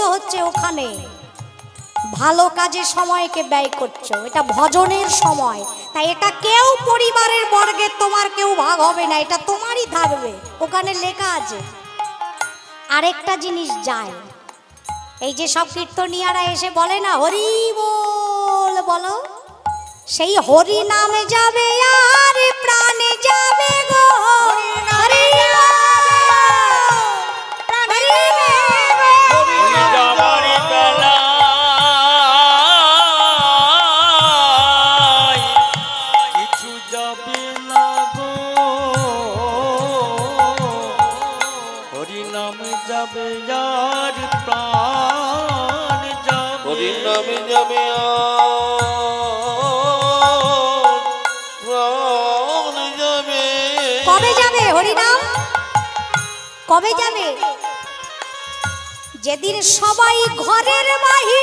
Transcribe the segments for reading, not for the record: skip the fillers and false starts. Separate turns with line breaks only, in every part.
তো হচ্ছে ওখানে ভালো কাজে সময়কে ব্যয় করছো, এটা ভজনের সময়। তাই এটা কেউ পরিবারের বর্গে তোমার কেউ ভাগ হবে না, এটা তোমারই থাকবে, ওখানে লেখা আছে। আরেকটা জিনিস যায়, এই যে সব কীর্তনিয়ারা এসে বলে না হরি বল, বলো সেই হরি নামে যাবে আর প্রাণে যাবে গো, হরি
কিছু যাবে না গো, হরি নামে যাবে আর প্রাণ যাবে, হরি নামে যাবে
কবে যাবে হরিনাম? কবে যাবে? যেদিন সবাই ঘরের বাহির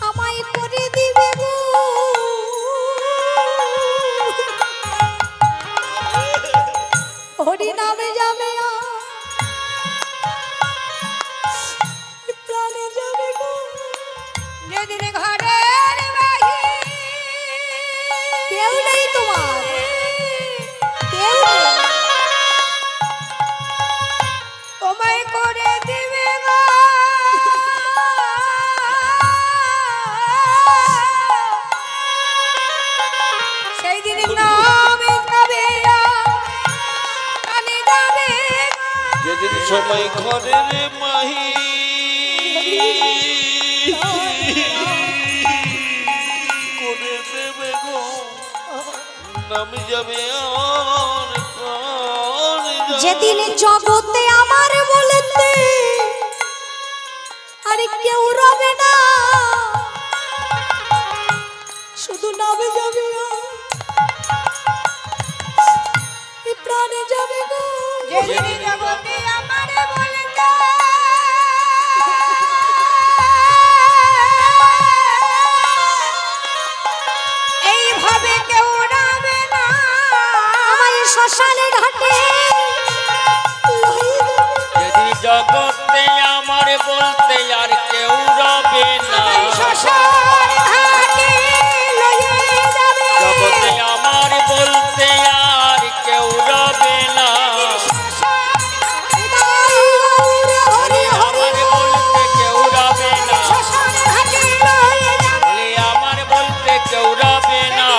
আমায় করে দিবে গো, হরিনামে যাবে প্রাণে যাবে গো। যেদিন ঘরের বাহির কেউ নেই, তোমার কেউ নেই, তোমায় করে দিবে গো, সেই দিন নামে যাবে কানে যাবে,
যেদিন সময় ঘরের মাহি করে দেবে গো, নামে যাবে আর প্রাণ যাবে।
যেদিন জগতে আমার বলতে আর কেউ রবে না, শুধু নামে যাবে প্রাণে যাবে গো, যেদিন জগতে আমার বলতে এইভাবে কেউ রবে না, আমায় শ্মশানে ঘাটে
যেদিন জগতে আমার বলতে আর কেউ রবে না, জগতে আমার বলতে আর কেউ রবে না, আমার বলতে কেউ রবে না, আমার বলতে কেউ রবে না,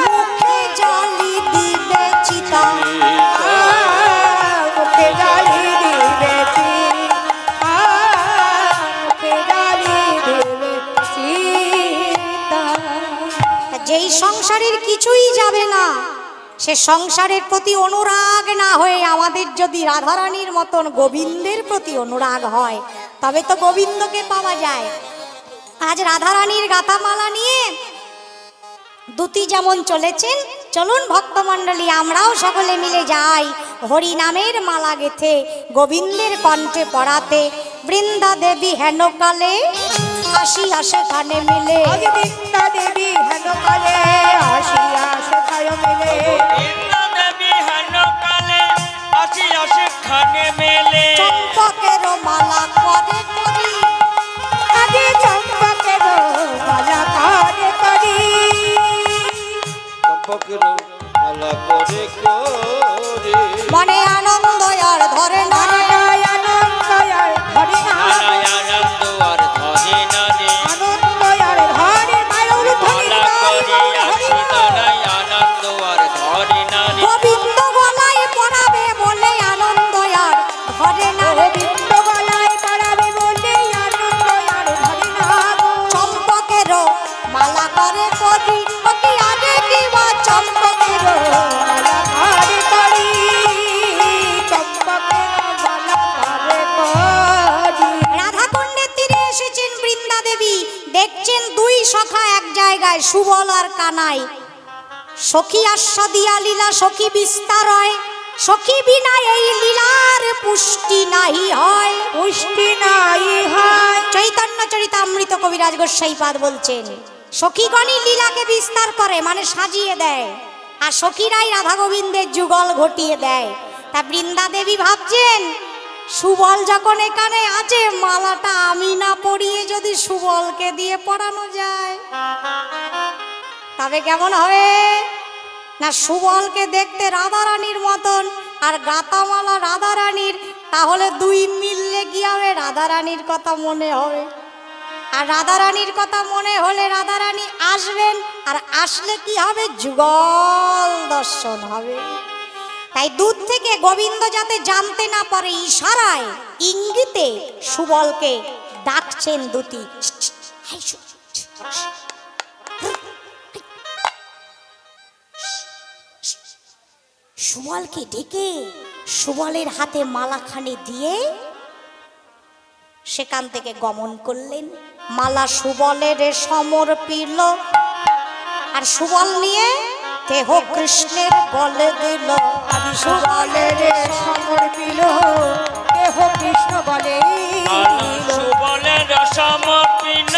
মুখে জালি দিবে চিতা, মুখে জালি দিবে চিতা, মুখে জালি দিবে চিতা। যেই সংসারের কিছুই যাবে না, সে সংসারের প্রতি অনুরাগ না হয়ে আমাদের যদি রাধারানীর মতন গোবিন্দের প্রতি অনুরাগ হয়, তবে তো গোবিন্দকে পাওয়া যায়। আজ রাধারানীর গাথামালা নিয়ে দুতি যেমন চলেছেন, চলুন ভক্তমণ্ডলী আমরাও সকলে মিলে যাই হরি নামের মালা গেথে গোবিন্দের কণ্ঠে পড়াতে। বৃন্দা দেবী হেন কালে আসিয়া সেখানে মিলে, বৃন্দা দেবী হেন কালে আসিয়া সেখানে মিলে,
বৃন্দা দেবী হেন কালে আসিয়া সেখানে মেলে,
চম্পকের মালা করে করি, আগে চম্পকের মালা করে করি,
চম্পকের মালা করে করে,
মনে আনন্দ আর ধরে না, আনন্দ আর ধরে না,
আনন্দ আর ধরে না রে,
আনন্দ আর ধরে মায়ূর
মালা করে আসি নাই, আনন্দ আর ধরে না রে,
গোবিন্দ গলায় পড়াবে বলে আনন্দ আর ধরে না, গোবিন্দ গলায় পড়াবে বলে আনন্দ আর ধরে না, চম্পকের মালা করে করি, ওকে আগে দিবা চম্পকের মালা করে করি, চম্পকের মালা করে করি। রাধাকুণ্ডের তীরে এসেছেন বৃন্দা দেবী, দেখছেন দুই সখা এক জায়গায়, সুবল আর কানাই। সখী আস্বাদিয়া লীলা সখী বিস্তার হয়, সখী বিনা এই লীলার পুষ্টি নাহি হয়, পুষ্টি নাহি হয়। চৈতন্য চরিতামৃত কবিরাজ গোসাইপাদ বলছেন, সখীগণই লীলাকে বিস্তার করে, মানে সাজিয়ে দেয়, আর সখীরাই রাধা গোবিন্দের যুগল ঘটিয়ে দেয়। তা বৃন্দা দেবী ভাবছেন সুবল যখন এখানে আছে, মালাটা আমি না পরিয়ে যদি সুবলকে দিয়ে পরানো যায় তবে কেমন হবে? না সুবলকে দেখতে রাধারানীর মতন আর গাতামালা রাধারানীর, তাহলে দুই মিললে কি হবে? রাধারানীর কথা মনে হবে, আর রাধারানীর কথা মনে হলে রাধারানী আসবেন, আর আসলে কি হবে? যুগল দর্শন হবে। তাই দূর থেকে গোবিন্দ যাতে জানতে না পারে ইশারায় ইঙ্গিতে সুবলকে ডাকছেন দুতি। সুবলকে ডেকে সুবলের হাতে মালাখানি দিয়ে সেখান থেকে গমন করলেন। মালা সুবলের সমর্পিল, আর সুবল নিয়ে দেহ কৃষ্ণের গলে দিল।
আমি সুবলের সমর্পিল, দেহ কৃষ্ণ গলে দিল।
সুবলের সমর্পিল,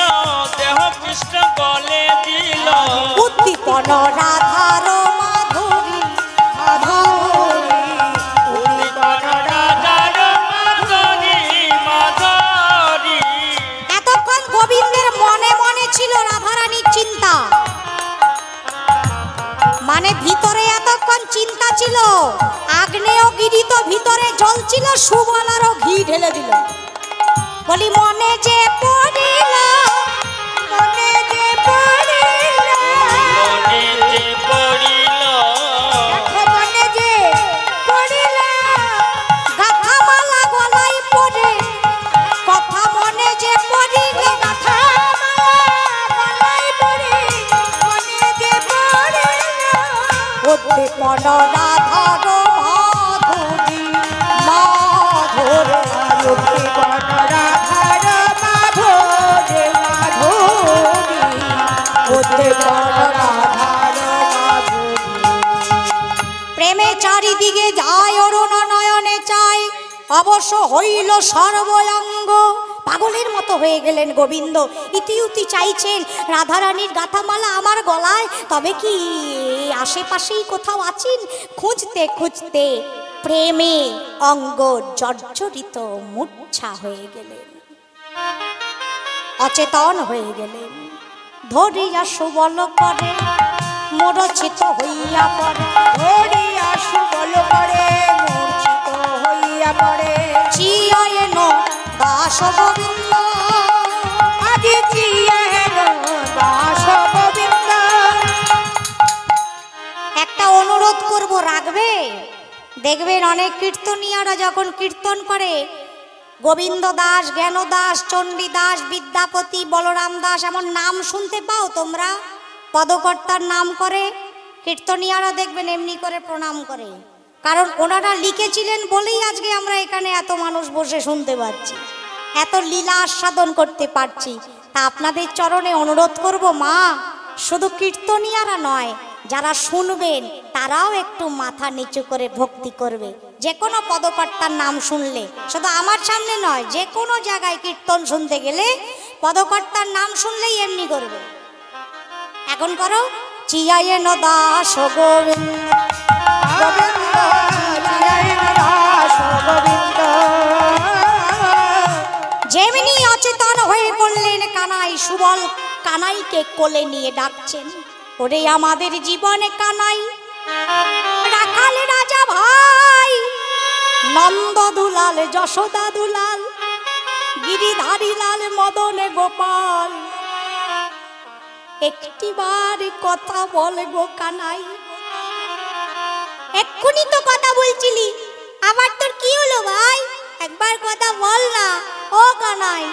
দেহ কৃষ্ণ গলে দিল।
উদ্দীপন রাধার মাধুরী,
মাধুরী, উদ্দীপন রাধার
মাধুরী, মাধুরী।
এতক্ষণ গোবিন্দের মনে মনে ছিল রাধারানীর চিন্তা, মানে ভিতরে এতক্ষণ চিন্তা ছিল। আগ্নেয়গিরি তো ভিতরে জ্বলছিল, সুবল আরো ঘি ঢেলে দিল। বলি মনে যে পড়িল,
মনে যে পড়িল,
মনে যে পড়িল,
দেখো মনে যে পড়িল,
গাথামালা গলায় পড়ে কথা মনে যে পড়িল।
গলায় পড়ে মনে যে পড়িল।
উদ্দীপন রাধার মাধুরী, মাধুরী।
উদ্দীপন রাধার মাধুরী, মাধুরী, উদ্দীপন রাধার মাধুরী।
প্রেমে চারিদিকে যায় অরুণ নয়নে চাই, অবশ্য হইল সর্বঙ্গ। পাগলের মতো হয়ে গেলেন গোবিন্দ, ইতিউতি চাইছেন রাধারানীর গাথামালা আমার গলায়, তবে কি আশেপাশেই কোথাও আছেন? খুঁজতে খুঁজতে প্রেমে অঙ্গ জর্জরিত, মূর্ছা হয়ে গেলেন, অচেতন হয়ে গেলেন। ধরিয়া সুবল করে মূর্ছিত হইয়া পড়ে,
ধরিয়া সুবল করে মূর্ছিত হইয়া পড়ে।
চিয়ায়েন দাস গোবিন্দ,
আজি চিয়েন দাস গোবিন্দ।
একটা অনুরোধ করব, রাখবে? দেখবেন অনেক কীর্তনীয়রা যখন কীর্তন করে, গোবিন্দ দাস, জ্ঞান দাস, চণ্ডী দাস, বিদ্যাপতি, বলরাম দাস, এমন নাম শুনতে পাও তোমরা? পদকর্তার নাম করে কীর্তনীয়রা দেখবেন এমনি করে প্রণাম করে, কারণ ওনারা লিখেছিলেন বলেই আজকে আমরা এখানে এত মানুষ বসে শুনতে পাচ্ছি, এত লীলা আস্বাদন করতে পারছি। তা আপনাদের চরণে অনুরোধ করব, মা, শুধু কীর্তনীয়রা নয়, যারা শুনবেন তারাও একটু মাথা নিচু করে ভক্তি করবে। যে কোনো পদকর্তার নাম শুনলে, শুধু আমার সামনে নয়, যে কোনো জায়গায় কীর্তন শুনতে গেলে পদকর্তার নাম শুনলেই এমনি করবে। এখন করো, চিয়ায়েন দাস গোবিন্দ,
গোবিন্দ চিয়েন দাস গোবিন্দ।
যেমনি অচেতন হয়ে পড়লেন কানাই, সুবল কানাইকে কোলে নিয়ে ডাকছেন, ওরে আমাদের জীবনে কানাই, রাখাল রাজা ভাই, নন্দ দুলাল, যশোদা দুলাল, গিরিধারী লাল, মদনে গোপাল, একটিবার কথা বল গো কানাই। এক্ষুনি তো কথা বলছিলি, আবার তোর কি হলো ভাই? একবার কথা বল না ও কানাই।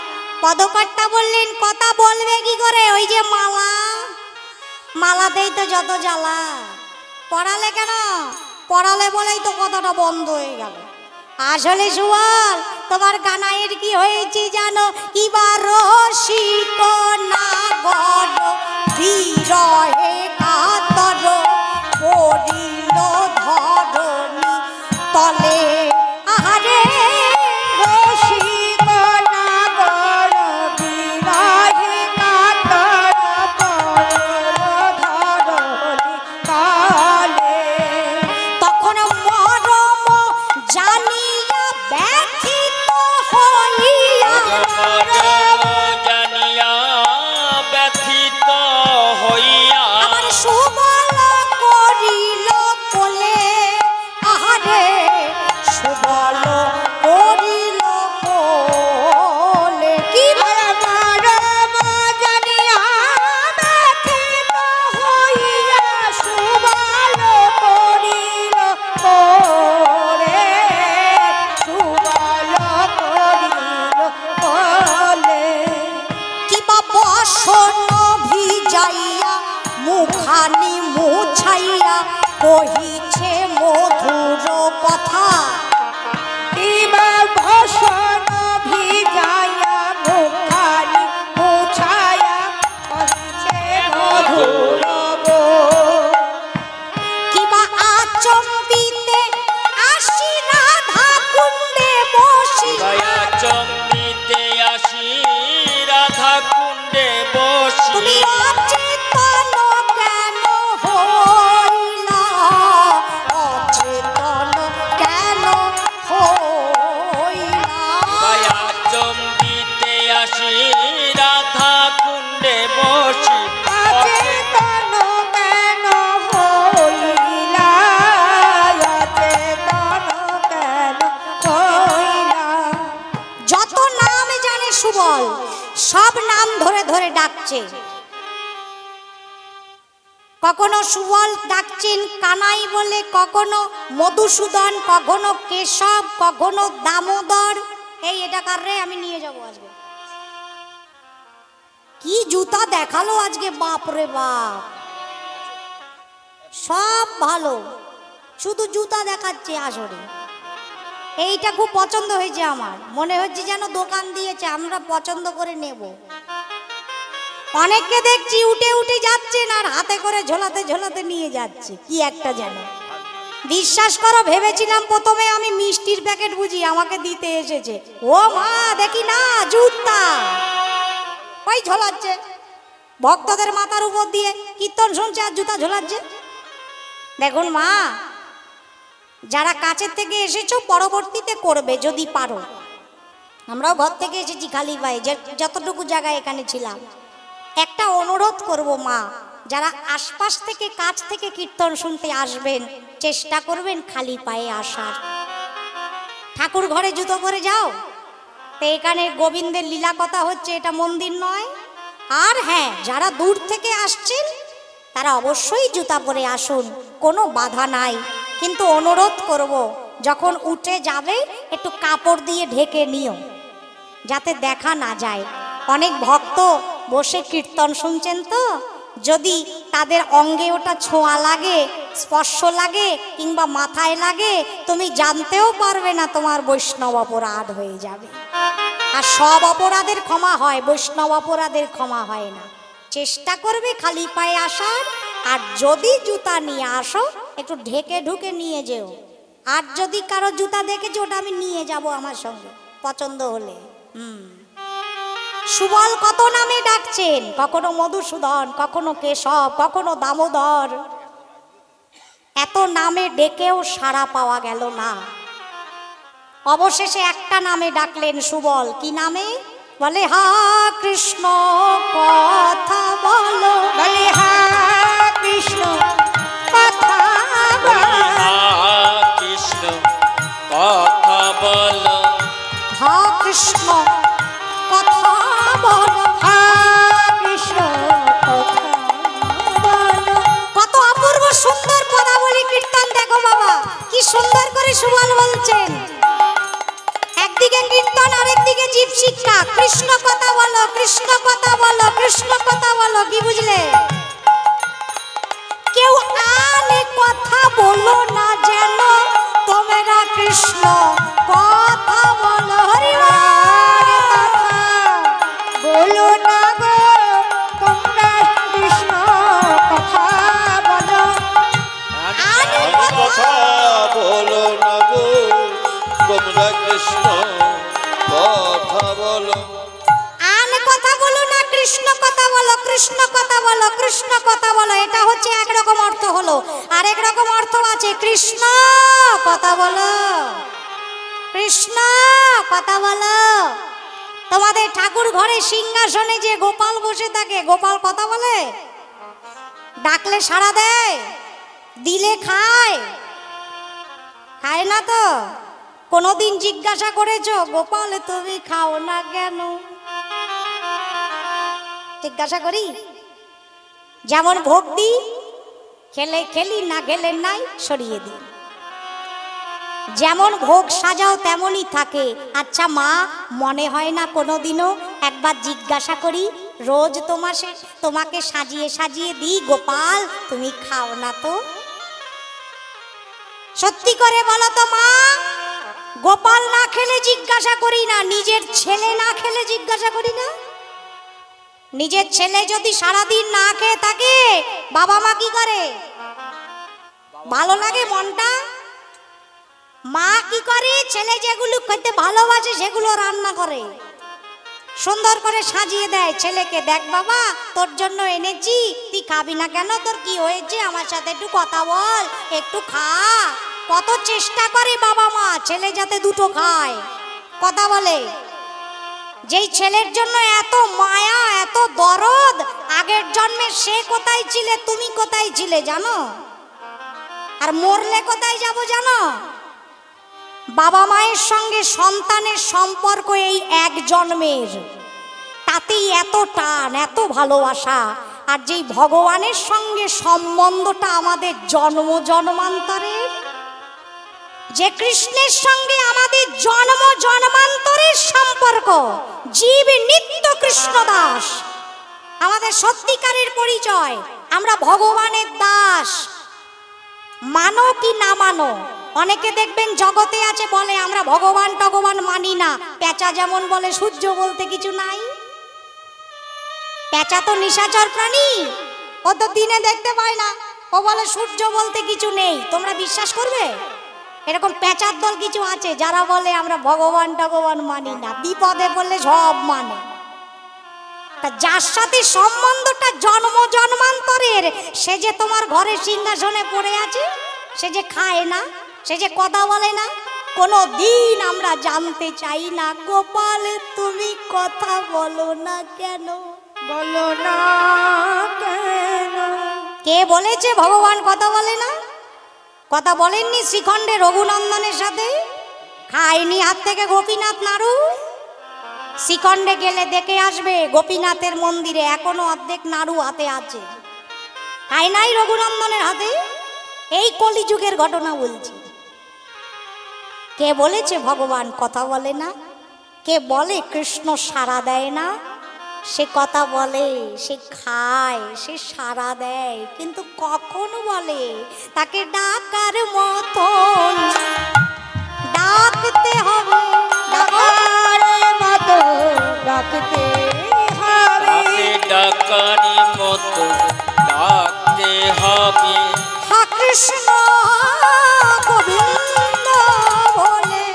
পদকর্তা বললেন, কথা বলবে কি করে? ওই যে মালা, মালাতেই তো যত জ্বালা। পড়ালে কেন? পড়ালে বলেই তো কথাটা বন্ধ হয়ে গেল। আসলে সুবল, তোমার কানাইয়ের কি হয়েছে জানো? কিবার রসিক নাগর বিরহে কাতর পড়িল ধরণী তলে। আহারে
রসিক নাগর বিরহে কাতর
মুছাইয়া কহিছে মধুর কথা।
কিবা ভসন ভিজাইয়া মুখানি মুছায়া কহিছে মধুর বোল।
কিবা আচম্বিতে আসি রাধা কুণ্ডে বসিয়া।
চম্বিতে আসি রাধা কুণ্ডে বসি।
তুমি অচেতন কেন হইলা, অচেতন কেন হইলা।
চম্বিতে আসি রাধা কুণ্ডে বসি।
অচেতন কেন হইলা, অচেতন কেন হইলা।
যত নাম জানে সুবল সব নাম ধরে ধরে ডাকছে। কখনো সুবল ডাকছেন কানাই বলে, কখনো মধুসূদন, কখনো কেশব, কখনো দামোদর। এই এটা কার রে, আমি নিয়ে যাবো আজকে। কি জুতা দেখালো আজকে, বাপ রে বাপ, সব ভালো, শুধু জুতা দেখাচ্ছে আসরে। এইটা খুব পছন্দ হয়েছে আমার, মনে হচ্ছে যেন দোকান দিয়েছে, আমরা পছন্দ করে নেব। অনেককে দেখছি উঠে উঠে যাচ্ছেন আর হাতে করে ঝোলাতে ঝোলাতে নিয়ে যাচ্ছে কি একটা যেন। বিশ্বাস করো, ভেবেছিলাম প্রথমে আমি মিষ্টির প্যাকেট বুঝি আমাকে দিতে এসেছে। ও মা, দেখি না জুতা, ওই ঝোলাচ্ছে ভক্তদের মাথার উপর দিয়ে, কীর্তন শুনছে আর জুতা ঝোলাচ্ছে। দেখুন মা, যারা কাছের থেকে এসেছো পরবর্তীতে করবে যদি পারো। আমরাও ঘর থেকে এসেছি খালি পায়ে, যতটুকু জায়গায় এখানে ছিলাম। একটা অনুরোধ করব মা, যারা আশপাশ থেকে কাছ থেকে কীর্তন শুনতে আসবেন চেষ্টা করবেন খালি পায়ে আসার। ঠাকুর ঘরে জুতো করে যাও তো এখানে গোবিন্দের লীলা কথা হচ্ছে, এটা মন্দির নয়। আর হ্যাঁ, যারা দূর থেকে আসছেন তারা অবশ্যই জুতা পরে আসুন, কোনো বাধা নাই। কিন্তু অনুরোধ করব, যখন উঠে যাবে একটু কাপড় দিয়ে ঢেকে নিও, যাতে দেখা না যায়। অনেক ভক্ত বসে কীর্তন শুনছেন, তো যদি তাদের অঙ্গে ওটা ছোঁয়া লাগে, স্পর্শ লাগে কিংবা মাথায় লাগে, তুমি জানতেও পারবে না, তোমার বৈষ্ণব অপরাধ হয়ে যাবে। আর সব অপরাধের ক্ষমা হয়, বৈষ্ণব অপরাধের ক্ষমা হয় না। চেষ্টা করবে খালি পায়ে আসার, আর যদি জুতা নিয়ে আসো একটু ঢেকে ঢুকে নিয়ে যেও। আর যদি কারো জুতা দেখেছি ওটা আমি নিয়ে যাব আমার সঙ্গে, পছন্দ হলে। সুবল কত নামে ডাকছেন, কখনো মধুসূদন, কখনো কেশব, কখনো দামোদর। এত নামে ডেকেও সাড়া পাওয়া গেল না। অবশেষে একটা নামে ডাকলেন সুবল। কি নামে? বলে হা কৃষ্ণ কথা বলো,
বলে হা কৃষ্ণ কথা বলো,
কৃষ্ণ কথা বলো,
হা কৃষ্ণ কথা বলো,
হা কৃষ্ণ কথা বলো।
কত অপূর্ব সুন্দর পদাবলী কীর্তন দেখো বাবা, কি সুন্দর করে সুবল বলছেন। একদিকে কীর্তন, আরেকদিকে জীব শিক্ষা। কৃষ্ণ কথা বলো, কৃষ্ণ কথা বলো, কৃষ্ণ কথা বলো। কি বুঝলে? কেউ আনে কথা বলো না যেন, তোমরা কৃষ্ণ কথা বলো। হরি
বলো না গো তোমরা কৃষ্ণ কথা বলো,
আনে
কথা বলো না গো তোমরা কৃষ্ণ কথা বলো।
আন কথা বলো না, কৃষ্ণ কথা বলো, কৃষ্ণ কথা বলো, কৃষ্ণ কথা বলো। এটা হচ্ছে একরকম অর্থ হলো। আরেক রকম অর্থ আছে, কৃষ্ণ কথা বলো, কৃষ্ণ কথা বলো। তোমাদের ঠাকুর ঘরে সিংহাসনে যে গোপাল বসে থাকে, গোপাল কথা বলে? ডাকলে সাড়া দেয়? দিলে খায়? খায় না তো? কোনোদিন জিজ্ঞাসা করেছো গোপাল তুমি খাও না কেন? জিজ্ঞাসা করি? যেমন ভোগ দিই, খেলে খেলি, না খেলে নাই, সরিয়ে দিই। যেমন ভোগ সাজাও তেমনই থাকে। আচ্ছা মা, মনে হয় না কোনোদিনও একবার জিজ্ঞাসা করি রোজ তোমাকে সাজিয়ে সাজিয়ে দিই গোপাল, তুমি খাও না তো? সত্যি করে বলো তো মা, গোপাল না খেলে জিজ্ঞাসা করি না, নিজের ছেলে না খেলে জিজ্ঞাসা করি না? নিজের ছেলে যদি সারাদিন না খেয়ে থাকে বাবা মা কি করে? ভালো লাগে মনটা? মা কি করে? ছেলে যেগুলো খেতে ভালোবাসে সেগুলো রান্না করে, সুন্দর করে সাজিয়ে দেয় ছেলেকে। দেখ বাবা, তোর জন্য এনেছি, তুই খাবি না কেন? তোর কি হয়েছে? আমার সাথে একটু কথা বল, একটু খা। কত চেষ্টা করে বাবা মা ছেলে যাতে দুটো খায়, কথা বলে। যেই ছেলের জন্য এত মায়া, এত দরদ, আগের জন্মে সে কোথায় ছিলে, তুমি কোথায় ছিলে জানো? আর মরলে কোথায় যাব জানো? বাবা মায়ের সঙ্গে সন্তানের সম্পর্ক এই এক জন্মের, তাতেই এত টান, এত ভালোবাসা। আর যেই ভগবানের সঙ্গে সম্বন্ধটা আমাদের জন্ম জন্মান্তরের, যে কৃষ্ণের সঙ্গে আমাদের জন্ম জন্মান্তরের সম্পর্ক, জীব নিত্য কৃষ্ণ দাস, আমাদের সত্যিকারের পরিচয়। আমরা ভগবানের দাস, মানো কি না মানো। অনেকে দেখবেন জগতে আছে বলে আমরা ভগবান টগবান মানি না। পেঁচা যেমন বলে সূর্য বলতে কিছু নাই। পেঁচা তো নিশাচর প্রাণী, ও তো দিনে দেখতে পায় না, ও বলে সূর্য বলতে কিছু নেই। তোমরা বিশ্বাস করবে? এরকম পেঁচার দল কিছু আছে যারা বলে আমরা ভগবান টগবান মানি না, বিপদে বললে সব মানে। তা যার সাথে সম্বন্ধটা জন্ম জন্মান্তরের, সে যে তোমার ঘরে সিংহাসনে পড়ে আছে, সে যে খায় না, সে যে কথা বলে না, কোনো দিন আমরা জানতে চাই না গোপাল তুমি কথা বলো না কেন?
বলো না কেন?
কে বলেছে ভগবান কথা বলে না? কথা বলেননি শ্রীখণ্ডে রঘুনন্দনের সাথে? খায়নি হাত থেকে গোপীনাথ নাড়ু? শ্রীখণ্ডে গেলে দেখে আসবে গোপীনাথের মন্দিরে এখনো অর্ধেক নাড়ু হাতে আছে, খায় নাই রঘুনন্দনের হাতে। এই কলিযুগের ঘটনা বলছি। কে বলেছে ভগবান কথা বলে না? কে বলে কৃষ্ণ সাড়া দেয় না? সে কথা বলে, সে খায়, সে সাড়া দেয়, কিন্তু কখন বলে? তাকে ডাকার মতন ডাকতে হবে,
ডাকার মতো ডাকতে হবে।
তাকে ডাকারি মতো ডাকতে হবে।
হা কৃষ্ণ গোবিন্দ বলে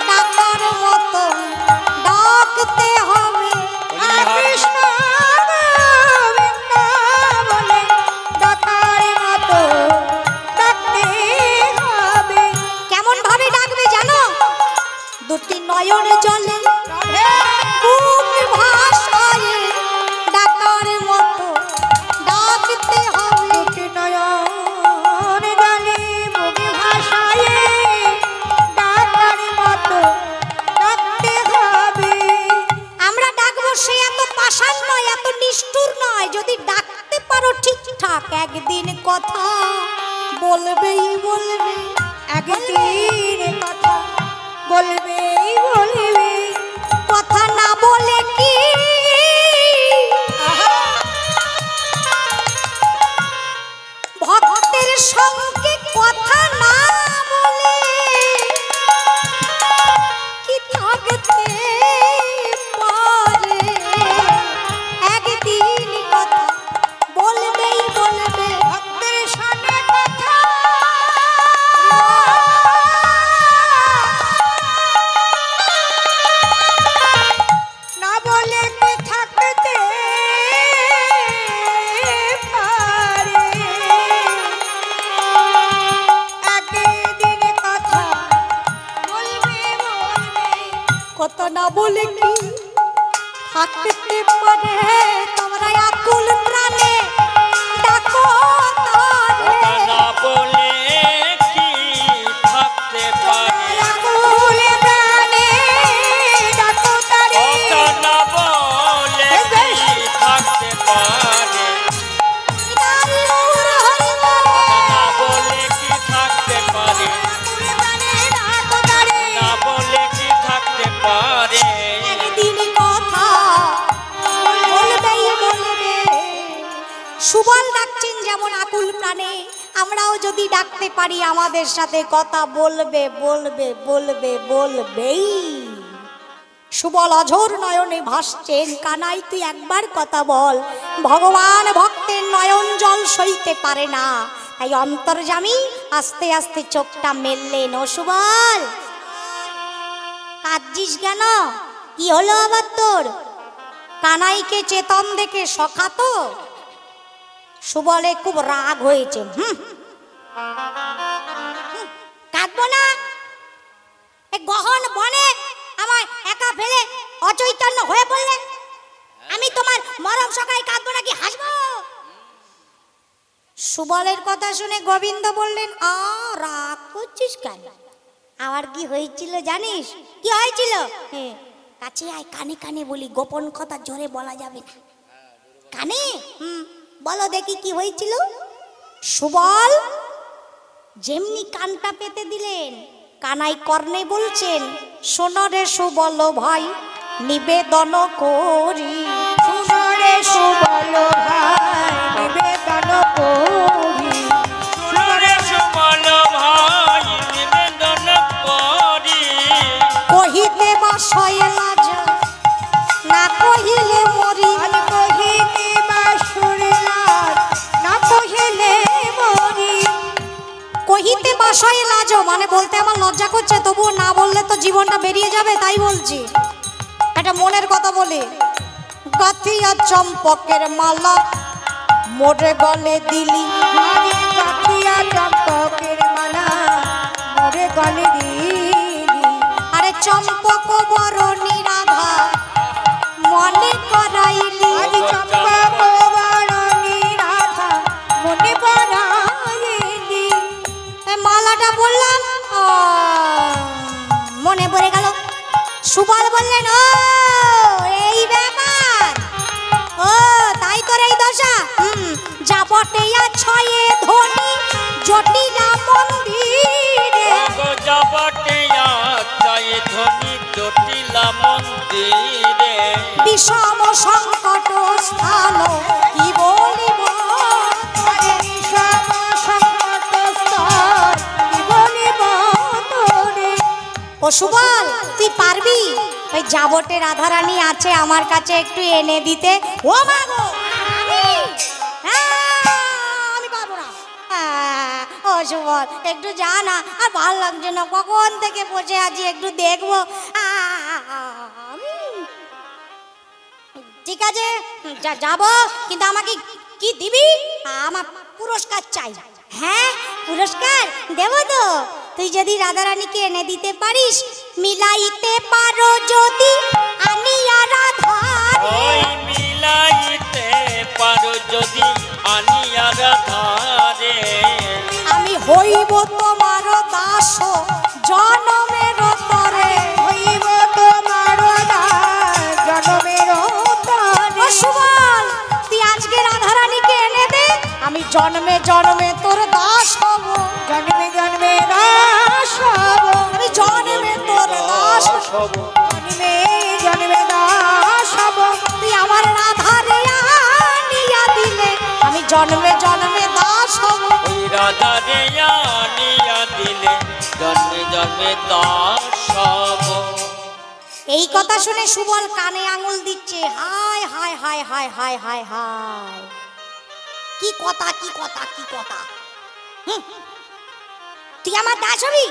ডাকার মতন ডাকতে হবে।
কৃষ্ণ গোবিন্দ বলে ডাকার মতো ডাকতে হবে।
কেমন ভাবে ডাকবে জানো? দুটি নয়ন জলে বুক ভাসায় ডাকার মতো ডাকতে হবে।
দুটি নয়ন জলে বুক ভাসায় ডাকার মতো ডাকতে হবে।
আমরা ডাকবো, সে এত পাষাণ নয়, এত নিষ্ঠুর নয়। যদি ডাকতে পারো ঠিকঠাক, একদিন কথা বলবেই বলবে।
একদিন কথা বলবেই বলবে।
কথা না বলে কি ভক্তের সঙ্গে কথা না বলে কি থাকতে পারে? একদিন কথা বলবেই বলবে।
ভক্তের সঙ্গে কথা না বলে কি থাকতে পারে? একদিন কথা বলবে বলবে।
কথা না বলে কি থাকতে পারে? তোমরা আকুল প্রাণে ডাকো তারে।
কথা না বলে কি থাকতে পারে?
আকুল প্রাণে ডাকো তারে।
কথা না বলে কি থাকতে পারে?
হরি বল, হরি বল।
কথা না বলে কি থাকতে পারে?
আকুল প্রাণে ডাকো তারে।
না বলে কি থাকতে পারে?
একদিন কথা বলবে আমরাও যদি ডাকতে পারি আমাদের সাথে কথা বলবে বলবে বলবে বলবেই। সুবল অঝোর নয়নে ভাসছেন, কানাই তুই একবার কথা বল। ভগবান ভক্তের নয়ন জল সইতে পারে না, তাই অন্তর্যামী আস্তে আস্তে চোখটা মেললেন। ও সুবল, কাঁদছিস কেন? কি হলো আবার তোর? কানাইকে চেতন দেখে সখা তো? সুবলে খুব রাগ হয়েছে। কাঁদবো না? গহন বনে আমার একা ফেলে অচৈতন্য হয়ে পড়লে আমি তোমার মরম সকাই কাঁদবো নাকি হাসবো? সুবলের কথা শুনে গোবিন্দ বললেন, রাগ করছিস কেন? আমার কি হয়েছিল জানিস? কি হয়েছিল? কাছে আয়, কানে কানে বলি, গোপন কথা জোরে বলা যাবে না। কানে? বলো দেখি কি হয়েছিল। সুবল যেমনি কানটা পেতে দিলেন, কানাই কর্ণে বলছেন, শোনো রে সুবল ভাই নিবেদন করি,
শোনো রে সুবল ভাই নিবেদন করি,
শোনো রে সুবল ভাই নিবেদন করি,
কহিতে বাসয় লাজ না কহিলে মরি,
আজ কহিতে বাসুর লাজ না কহিলে মরি।
কহিতে বাসয় লাজ মানে বলতে আমার লজ্জা করছে, তবুও না বললে তো জীবনটা বেরিয়ে যাবে, তাই বলছি। এটা মনের কথা বলে। গাথিয়া চম্পকের মালা মোরে গলে দিলি,
আরে গাথিয়া চম্পকের মালা মোরে গলে দিলি,
আরে চম্পক বরণী রাধা মনে করাইলি,
আজ চম্পক বরণী রাধা মনে পড়াইলি।
মালাটা বললাম মনে পড়ে গেল। সুবল বললেন, ও এই ব্যাপার, ও তাই তোর এই দশা? যাবটেয়া ছয়ে ধনী জটিলা মন্দিরে,
যাবটেয়া ছয়ে ধনী জটিলা মন্দিরে,
বিষম সংকট স্থান কি বলিব,
আরে বিষম সংকট স্তর কি বলিব তোরে।
ও সুবল তুই পারবি? ওই যাবটে রাধারানী আছে আমার কাছে, একটু এনে দিতে। ও মা গো, আমি পারবো না। ও সুবল একটু যা না, আর ভালো লাগছে না, কখন থেকে বসে আছি, একটু দেখবো। ঠিক আছে যাবো, কিন্তু আমাকে কি দিবি? আমার পুরস্কার চাই। হ্যাঁ পুরস্কার দেবো তো, তুই যদি রাধারানীকে এনে দিতে পারিস, মিলাইতে পারো যদি আনিয়া রাধারে,
ওই মিলাইতে পারো যদি আনিয়া রাধারে,
আমি হইব তোমার দাস জনমের তরে,
হইব তোমার দাস জনমের তরে।
ও সুবল তুই আজকে রাধারানীকে এনে দে, আমি জন্মে জন্মে তোর দাস হব,
জন্মে জন্মে দাস হব,
আমি জন্মে তোর দাস হব,
জন্মে জন্মে দাস হব।
তুই আমার রাধারে আনিয়া দিলে আমি জন্মে জন্মে দাস হব।
ওই রাধারে আনিয়া দিলে জন্মে জন্মে দাস হব।
এই কথা শুনে সুবল কানে আঙুল দিচ্ছে, হায় হায় হায় হায় হায় হায় হায়, কি কথা কি কথা কি কথা। তুই আমার দাস হবি?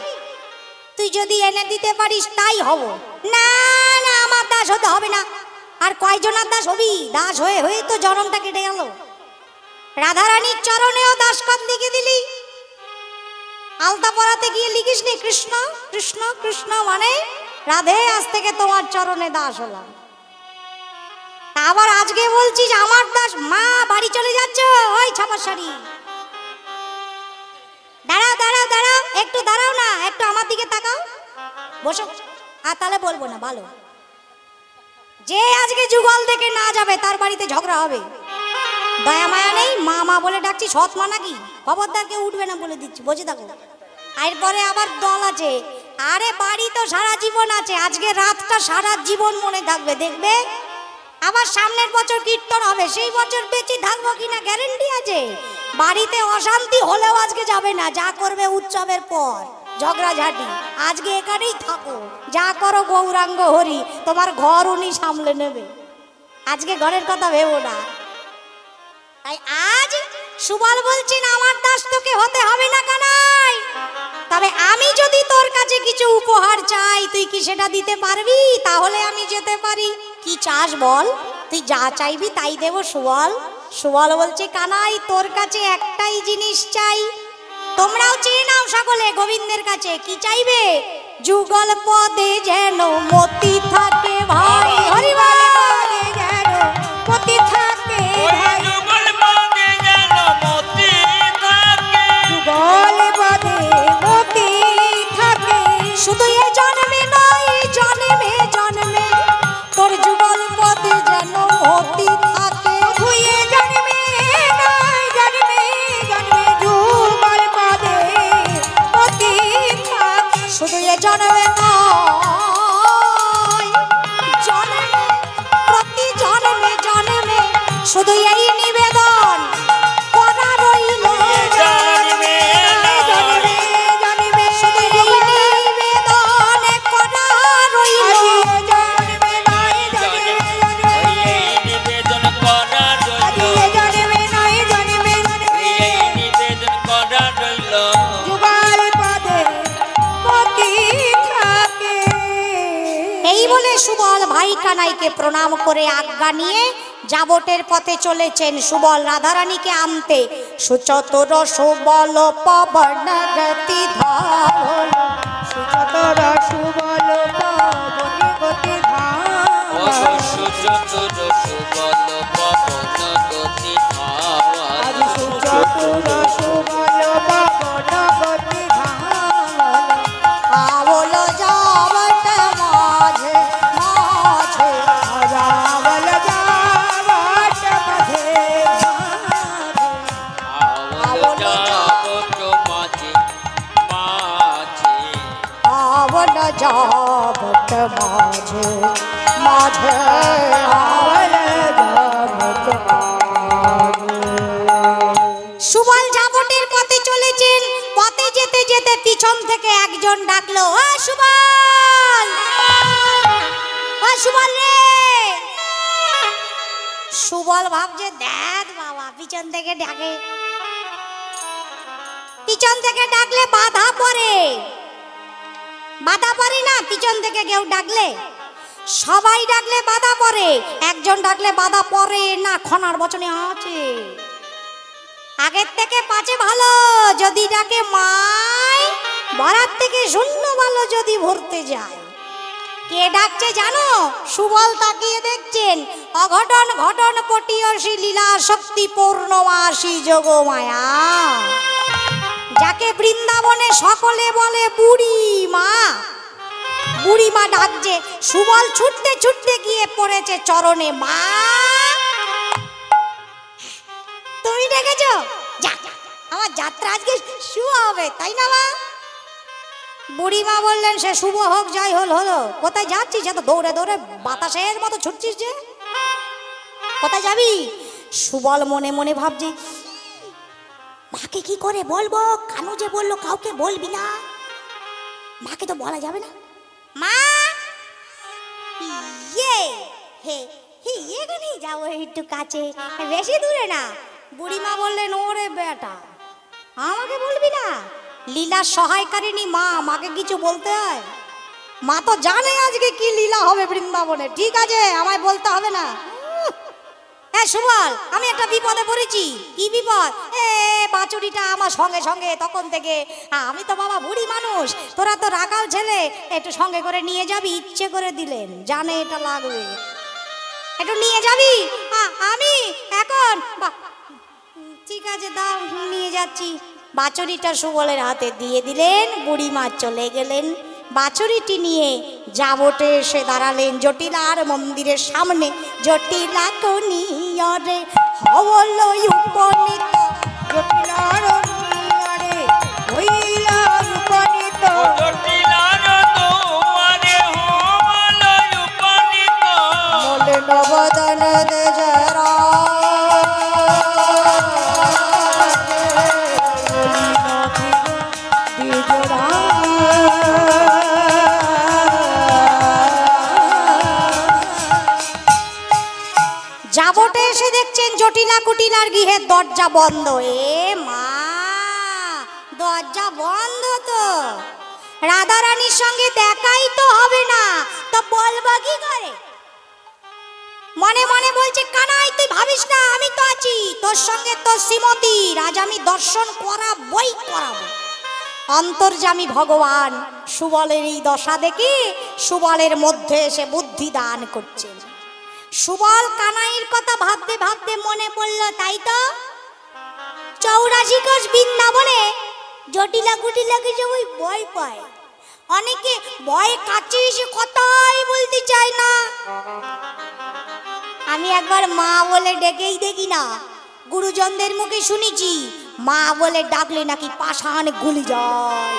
তুই যদি এনে দিতে পারিস তাই হব। না না, আমার দাস হতে হবে না। আর কয়জনের দাস হবি? দাস হয়ে হয়ে তো জনমটা কেটে গেল। রাধারানীর চরণেও দাসকান লিখে দিলি, আলতা পরাতে গিয়ে লিখিস নি কৃষ্ণ কৃষ্ণ কৃষ্ণ, মানে রাধে আজ থেকে তোমার চরণে দাস হলাম। আবার আজকে বলছিস আমার দাস। মা বাড়ি চলে যাচ্ছ? ওই ছাপার শাড়ি, দাঁড়াও দাঁড়াও দাঁড়াও, একটু দাঁড়াও না, একটু আমার দিকে তাকাও, বসো। আর তাহলে বলবো না, ভালো। যে আজকে যুগল দেখে না যাবে তার বাড়িতে ঝগড়া হবে। দয়া মায়া নেই, মা মা বলে ডাকছি, সৎ মা নাকি? খবরদার কেউ উঠবে না বলে দিচ্ছি, বুঝে থাকো। এরপরে আবার দল আছে, আরে বাড়ি তো সারা জীবন আছে, আজকে রাতটা সারা জীবন মনে থাকবে, দেখবে। আবার সামনের বছর কীর্তন হবে, সেই বছর বেঁচে থাকবো কিনা গ্যারেন্টি আছে? বাড়িতে অশান্তি হলেও আজকে যাবে না, যা করবে উৎসবের পর ঝগড়াঝাটি। আজকে এখানেই থাকো, যা করো গৌরাঙ্গ হরি, তোমার ঘর উনি সামলে নেবে। আজকে ঘরের কথা ভেবো না। তাই আজ সুবল বলছেন আমার দাস তোকে হতে হবে না কানাই, তবে আমি যদি তোর কাছে কিছু উপহার চাই তুই কি সেটা দিতে পারবি? তাহলে আমি যেতে পারি। কি চাস বল, তুই যা চাইবি তাই দেব সুবল। সুবল বলছে কানাই তোর কাছে একটাই জিনিস চাই, তোমরাও চেয়ে নাও সকলে গোবিন্দের কাছে। কি চাইবে? যুগল পদে যেন মতি থাকে ভাই, হরিবল
যেন পতি থাকে ভাই,
যুগল পদে যেন মতি থাকে,
যুগল পদে মতি থাকে।
শুধু এ জন্মে নয় জন্মে জন্মে তোর যুগল পদে যেন মতি থাকে।
ধুয়ে জন্মে নয় জন্মে জন্মে যুগল পদে মতি থাকে।
শুধু এ জন্মে নয় জন্মে প্রতি জন্মে জন্মে শুধু এই নিবেদন করা রইল,
জন্মে
জন্মে জন্মে
শুধু এই নিবেদন করা রইল।
জন্মে নয় জন্মে জন্মে
এই নিবেদন করা রইল,
জন্মে নয় জন্মে জন্মে
এই নিবেদন করা রইল।
যুগল পদে মতি থাকে।
এই বলে সুবল ভাই কানাইকে প্রণাম করে আজ্ঞা নিয়ে যাবটের পথে চলেছেন সুবল রাধারানীকে আনতে। সুচতুর সুবল পবন গতি ধারণ,
সুচতুর সুবল পবন গতি ধারণ।
সুচতুর সুবল পবন গতি ধারণ,
আজ সুচতুর সুবল পবন গতি ধারণ।
আবল যাবট মাঝে মাঝে
রাবল যাবট মাঝে মাঝে।
আওয়াজ যাবট মাঝে মাঝে,
আবল যাবট মাঝে মাঝে
রাবল যাবট মাঝে।
সুবল যাবটের পথে চলেছেন। পথে যেতে যেতে পিছন থেকে একজন ডাকলো, ও সুবল, ও সুবল রে। সুবল ভাবছে দেখ বাবা পিছন থেকে ডাকে, পিছন থেকে ডাকলে বাধা পড়ে, বাধা পড়ে না পিছন থেকে কেউ ডাকলে? সবাই ডাকলে বাধা পড়ে, একজন ডাকলে বাধা পড়ে না। খনার বচনে আছে আগের থেকে পাচে ভালো যদি ডাকে মাই, ভরার থেকে শূন্য ভালো যদি ভরতে যায়। কে ডাকছে জানো? সুবল তাকিয়ে দেখছেন, অঘটন ঘটন পটিয়সী লীলা শক্তি পূর্ণমাসী যোগমায়া, যাকে বৃন্দাবনে সকলে বলে বুড়ি মা। বুড়ি মা ডাকছে। সুবল ছুটতে ছুটতে গিয়ে পড়েছে চরণে। মা তুমি ডেকেছো? যাক আমার যাত্রা আজকে শুভ হবে, তাই না মা? বুড়িমা বললেন সে শুভ হোক যাই হল হলো। কোথায় যাচ্ছিস এত দৌড়ে দৌড়ে বাতাসের মতো ছুটছিস যে? কোথায় যাবি? সুবল মনে মনে ভাবছে মাকে কি করে বলবো, কানু যে বললো কাউকে বলবি না, মাকে তো বলা যাবে না। মা ইয়ে হে এখানেই যাবো একটু কাছে, বেশি দূরে না। বুড়িমা বললেন ওরে বেটা আমাকে বলবি না? লীলা সহায়কারিনী মা, মাকে কিছু বলতে হয়? মা তো জানে আজকে কি লীলা হবে বৃন্দাবনে, ঠিক আছে আমায় বলতে হবে না। হ্যাঁ সুবল আমি একটা বিপদে পড়েছি। কি বিপদ? বাছুরিটা আমার সঙ্গে সঙ্গে তখন থেকে, আমি তো বাবা বুড়ি মানুষ, তোরা তো রাখাল ছেলে, একটু সঙ্গে করে নিয়ে যাবি। ইচ্ছে করে দিলেন, জানে এটা লাগবে, একটু নিয়ে যাবি। আমি এখন ঠিক আছে দাও নিয়ে যাচ্ছি। বাছুরিটা সুবলের হাতে দিয়ে দিলেন, বুড়িমা চলে গেলেন। বাছুরিটি নিয়ে যাবটে এসে দাঁড়ালেন জটিলার মন্দিরের সামনে। জটিলা কনিয়রে হল উপনীত,
জটিলার নিয়ারে হইল উপনীত।
জটিলার দুয়ারে হল উপনীত,
বলে নবদন দেজরা দেখছেন জটিলা কুটিলার গৃহের দরজা বন্ধ। এ মা, দরজা বন্ধ তো, রাধারানীর সঙ্গে দেখাই তো হবে না, তো বলবা কি করে? মনে মনে বলছে, কানাই তুই ভাবিস না, আমি তো আছি তোর সঙ্গে, তোর শ্রীমতী আজ আমি দর্শন করাবই করাবো। অন্তর্যামী ভগবান সুবলের এই দশা দেখে সুবলের মধ্যে এসে বুদ্ধি দান করছেন। সুবল কানাইয়ের কথা ভাবতে ভাবতে মনে পড়ল, তাই তো 84 কোষ বৃন্দাবনে জটিলা কুটিলাকে সবাই ভয় পায়, অনেকে ভয়ে কাছে এসে কথাই বলতে চায় না। আমি একবার মা বলে ডেকেই দেখি না, গুরুজনদের মুখে শুনেছি মা বলে ডাকলে নাকি পাষাণ গুলি যায়।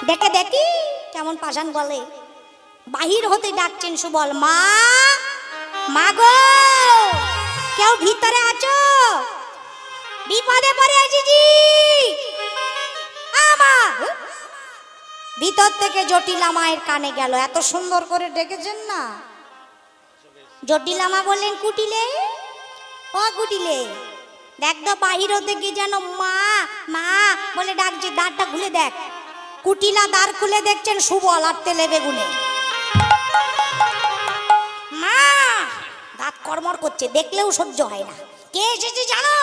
ডেকে দেখি কেমন পাষাণ বলে। বাহির হতে ডাকছেন সুবল, মা, মা গো, কেউ ভিতরে আছো? বিপদে পড়ে এসেছি। ভিতর থেকে জটিলা মায়ের কানে গেল, এত সুন্দর করে ডেকেছেন না। জটিলা মা বললেন, কুটিলে, ও কুটিলে, দেখ তো বাহির থেকে যেন মা মা বলে ডাকছে, দ্বারটা খুলে দেখ। কুটিলা দ্বার খুলে দেখছেন সুবল আর তেলে বেগুনে। মা, দাঁত কর্মর করছে, দেখলেও সহ্য হয় না। কে এসেছে জানো?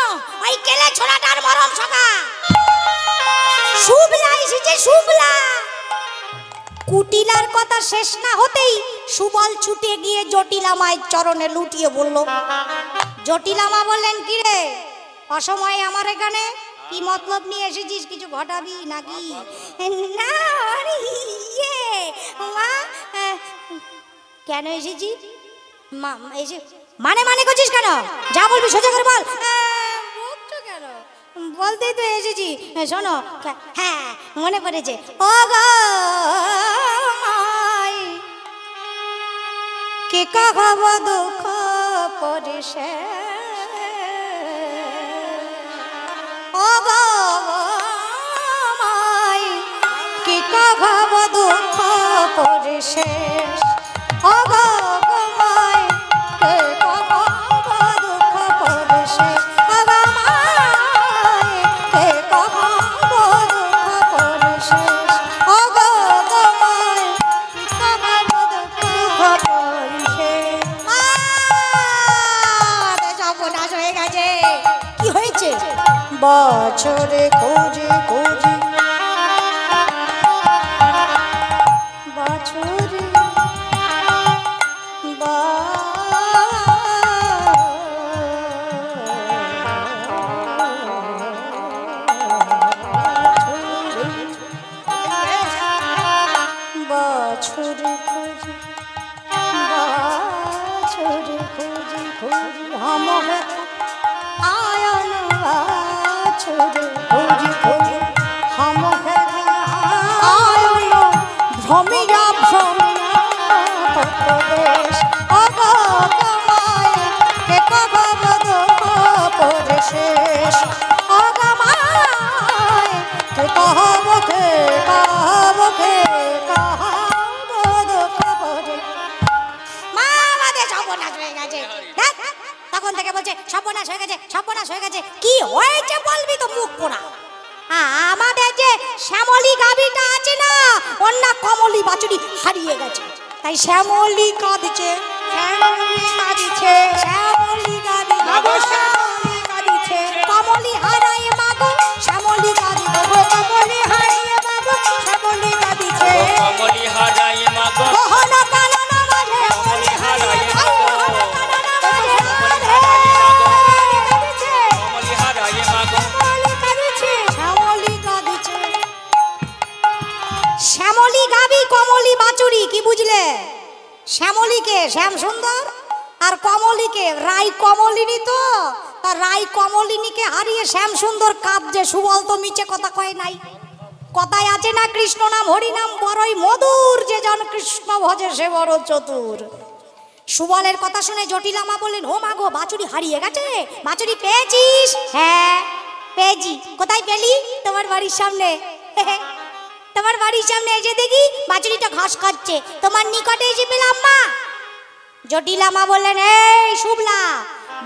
ওই কেলে ছোড়াটার মরম সখা শুভলা এসেছে, শুভলা। কুটিলার কথা শেষ না হতেই সুবল ছুটে গিয়ে জটিলা মায়ের চরণে লুটিয়ে বলল। জটিলা মা বললেন, কি রে অসময়ে আমার এখানে, কি মতলব নিয়ে এসেছিস? কিছু ঘটাবি নাকি? না আরে ইয়ে মা, কেন এসেছি? মা এসে মানে মানে করছিস কেন? যা বলবি সোজা করে বল। বলছো কেন? বলতেই তো এসেছি। শোনো, হ্যাঁ মনে পড়েছে, ও গো কে কাহাব দুঃখ পরিষে, ও গো কে কাহাব দুঃখ পরিষে, ও গো কে কাহাব দুঃখ পরিষে, ও গো কে কাহাব দুঃখ পরিষে, ও গো কাহাব দুঃখ পরিষে। সর্বনাশ হয়ে গেছে। কি হয়েছে? বছরে খোঁজে খোঁজে, বছরে বছরে খোঁজে, বছরে খোঁজে খোঁজে হম আয়ন, বছরে খোঁজে খোঁজে হম আয়ন, ভ্রমিয়া ভ্রমিয়া কত দেশ, অগমায় কে কগব দুঃখ পরিশেষ, অগমায় কে কহব কে কহব কে কহব দুঃখ পরি। মা আমাদের সর্বনাশ হয়ে গেছে। দেখ তখন থেকে বলছে সর্বনাশ হয়ে গেছে, সর্বনাশ হয়ে গেছে। কি হয়েছে বলবি তো, মুখ পোড়া। আমাদের যে শ্যামলী গাভীটা আছে না, ওর না কমলী বাছুরি হারিয়ে গেছে, তাই শ্যামলী কাঁদছে, শ্যামলী কাঁদছে, শ্যামলী গাভী কাঁদছে, কমলী হারায় মাগো, শ্যামলী কাঁদছে, কমলী হারিয়ে মাগো, শ্যামলী কাঁদছে,
কমলি হারাই মাগো,
কহন কানন মাঝে,
কমলি হারাই মাগো,
কমলী
হারাই মাগো।
শ্যামলী গাভী কমলী বাছুরি, কি বুঝলে? শ্যামলীকে শ্যাম সুন্দর আর কমলীকে রাই কমলিনী, তো তার রাই কমলিনীকে হারিয়ে শ্যাম সুন্দর কাঁদছে। সুবল তো মিছে কথা কয় নাই, কথায় আছে না, কৃষ্ণ নাম হরি নাম বড়ই মধুর, যে জন কৃষ্ণ ভজে সে বড় চতুর। সুবলের কথা শুনে জটিলা মা বললেন, ও মা গো, বাছুরি হারিয়ে গেছে, বাছুরি পেয়েছিস? হ্যাঁ পেয়েছি। কোথায় পেলি? তোমার বাড়ির সামনে। তোমার বাড়ির সামনে এসে দেখি বাছুরিটা ঘাস খাচ্ছে, তোমার নিকটে এসে পেলাম মা। জটিলা মা বললেন, এই শুভলা,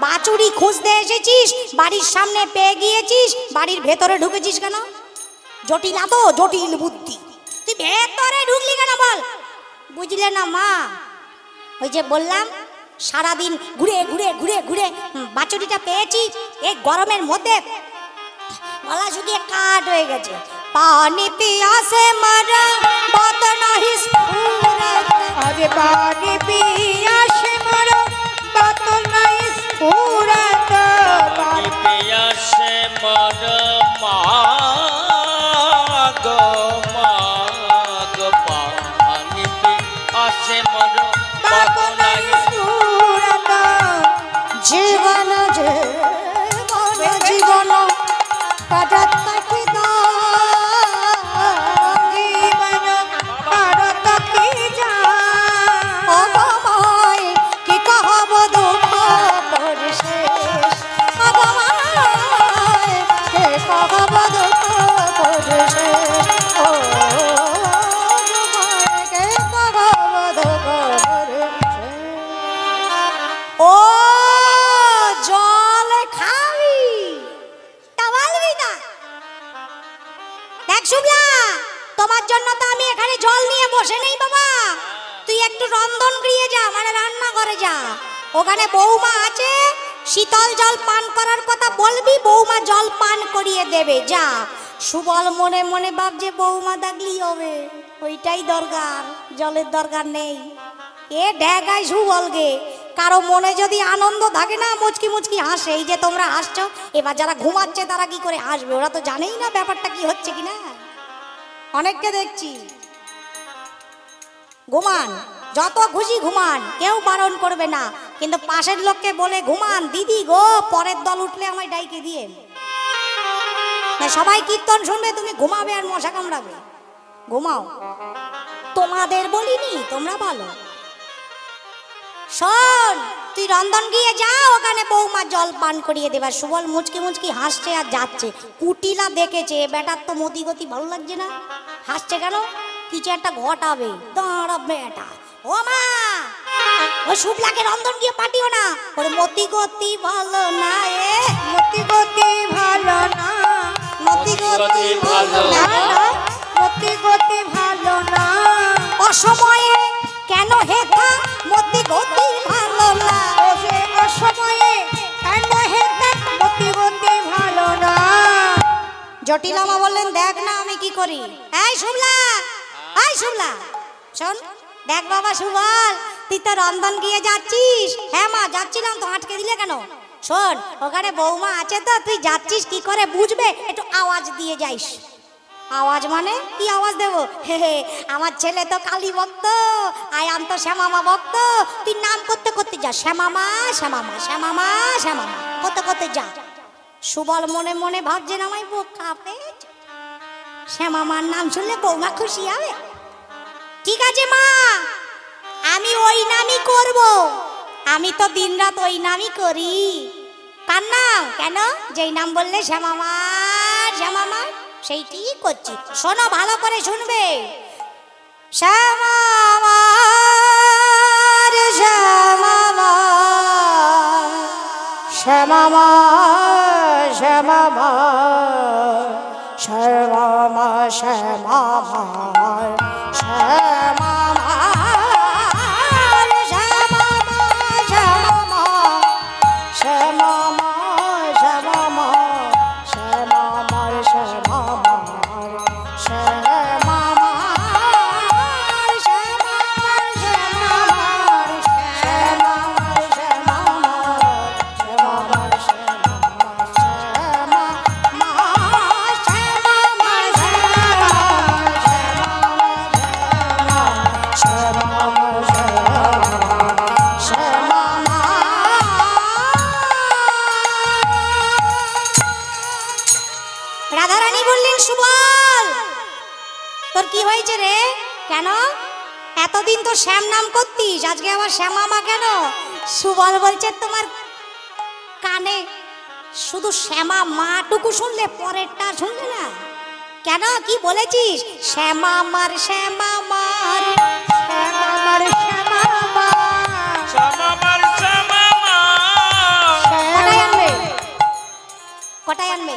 বাছুরি খুঁজতে এসেছিস, বাড়ির সামনে পেয়ে গিয়েছিস, বাড়ির ভেতরে ঢুকেছিস কেন? জটিলা তো, জটিল বুদ্ধি। তুই ভেতরে ঢুকলি কেন বল? বুঝলে না মা, ওই যে বললাম সারাদিন ঘুরে ঘুরে ঘুরে ঘুরে বাছুরিটা পেয়েছি, এই গরমের মধ্যে গলা শুকিয়ে কাঠ হয়ে গেছে। পানি পিয়াসে মারা বাত নাহি স্ফুরত।
আরে পানি পিয়াসে মরো বাত নাই স্ফুরত।
পানি পিয়াসে মর মাগ মাগ, পানি পিয়াসে মর
বাত নাই স্ফুরত।
জীবন জীবন জীবন কাটাত কি
জীবন ভারত কি যায়।
অগমায় কি কহব দুঃখ পরিশেষ। অগমায় কি কহব দুঃখ পরিশেষ। ও অগমায় কি কহব দুঃখ পরিশেষ। ও জল খাবি তা বলবি না? দেখ শুভলা, তোমার জন্য তো আমি এখানে জল নিয়ে বসে নেই বাবা। তুই একটু রন্ধন গৃহে যা, মানে রান্না করে যা। ওখানে বৌমা আছে, শীতল জল পান করার কথা বলবি, বৌমা জল পান করিয়ে দেবে। যা। সুবল মনে মনে ভাবছে বৌমা দেখলি হবে, ওইটাই দরকার, জলের দরকার নেই। এ ড্যাগাই সুবল গে। কারো মনে যদি আনন্দ থাকে না, মুচকি মুচকি হাসে। এই যে তোমরা হাসছো, এবার যারা ঘুমাচ্ছে তারা কি করে হাসবে? ওরা তো জানেই না ব্যাপারটা কি হচ্ছে কিনা। অনেককে দেখছি ঘুমান, যত খুশি ঘুমান, কেউ বারণ করবে না, কিন্তু পাশের লোককে বলে ঘুমান, দিদি গো পরের দল উঠলে আমায় ডাইকে দিয়ে। না, সবাই কীর্তন শুনবে, তুমি ঘুমাবে আর মশা কামড়াবে। ঘুমাও, তোমাদের বলিনি, তোমরা ভালো। শোন, তুই রন্ধন গিয়ে যা, ওখানে বৌমা জল পান করিয়ে দেবা। সুবল মুচকি মুচকি হাসছে আর যাচ্ছে। কুটিলা দেখেছে বেটার তো মতি গতি ভালো লাগছে না, হাসছে কেন? কিছু একটা ঘটাবে, দাঁড়া বেটা। ও মা, ওই শুভলাকে রন্ধন গিয়ে পাঠিও না, ওর মতি গতি ভালো না। এ
মতি গতি ভালো না।
মতি গতি ভালো
না
না।
না, মতি গতি ভালো না।
অসময়ে কেন হেথা মতি গতি ভালো না।
ও সে অসময়ে কেন হেতে মতি গতি ভালো না।
জটিলামা বললেন দেখ না আমি কি করি। এই শুভলা, এই শুভলা, শোন, দেখ বাবা সুবল, তুই তো রন্ধন গিয়ে যাচ্ছিস। হ্যাঁ মা যাচ্ছিলাম তো, আটকে দিলে কেন? শোন, ওখানে বৌমা আছে তো, তুই যাচ্ছিস কি করে বুঝবে, একটু আওয়াজ দিয়ে যাইস। আওয়াজ মানে কি আওয়াজ দেবো? হে হে, আমার ছেলে তো কালী ভক্ত, আয়ান তো শ্যামামা ভক্ত। তুই নাম করতে করতে যা, শ্যামামা শ্যামামা শ্যামামা শ্যামামা করতে করতে যা। সুবল মনে মনে ভাবছেন আমায় বোকা পেয়েছে, শ্যামামার নাম শুনলে বৌমা খুশি হবে। ঠিক আছে মা, আমি ওই নামই করব। আমি তো দিনরাত ওই নামই করি। কার নাম? কেন? যেই নাম বললে শ্যামামার শ্যামামার, সেইটি করছি। শোনো, ভালো করে শুনবে। শ্যামামার শ্যামামার শ্যামামার শ্যামামার শ্যামামার শ্যামামার শ্যামামার শ্যামামার শ্যামামার শ্যামামার শ্যামামার শ্যামামার শ্যামামার শ্যামামার শ্যামামার শ্যামামার শ্যামামার রাধারানী বললেন সুবল, তোর কি হয়েছে রে? কেন এতদিন তো শ্যাম নাম করতিস, আজকে আবার শ্যামামা কেন? সুবল বলছে তোমার কানে শুধু শ্যামা মাটুকু শুনলে, পরেরটা শুনলে না। কেন, কি বলেছিস? শ্যামামার শ্যামামার
শ্যামামার শ্যামামার
শ্যামামার শ্যামামার
কটায় আনবে?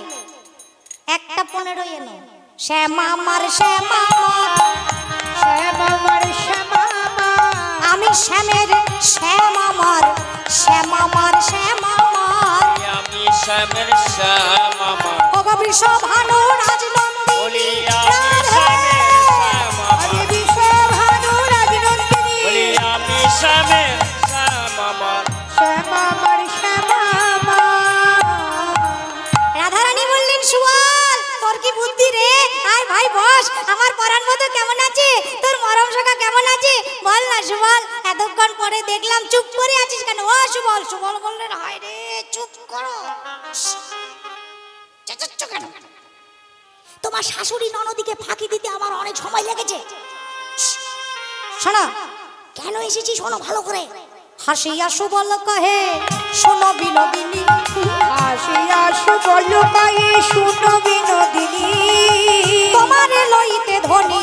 1টা 15 এনো। শ্যামা আমার শ্যামা আমার,
শ্যামা আমার শ্যামা আমার,
আমি শ্যামের শ্যাম আমার, শ্যামা আমার শ্যামা আমার।
আমি শ্যামের শ্যাম আমার,
ওগো বৃষভানু রাজনন্দিনী
বলি আমি শ্যামের শ্যাম
আরে
আমার,
বিশ্বভানু রাজনন্দিনী,
বলি আমি শ্যামের শ্যাম আমার।
শ্যামা আমার শ্যামা আমার।
রাধারানী বললেন সুবল তোর কি বুদ্ধি রে? আয় ভাই বস, আমার পরাণ মতো কেমন আছে? তোর মরম সখা কেমন আছে? বল না সুবল, এতক্ষণ পরে দেখলাম চুপ করে আছিস কেন? ও সুবল, সুবল বললেন হায় রে চুপ করো, চেঁচাচ্ছ কেন? তোমার শাশুড়ি ননদিকে ফাঁকি দিতে আমার অনেক সময় লেগেছে। শোনো কেন এসেছি শোনো ভালো করে। হাসিয়া সুবল কহে শোনো বিনোদিনী,
আসিয়া সুবল পায়ে শুনো বিনোদিনী,
তোমারে লইতে ধনী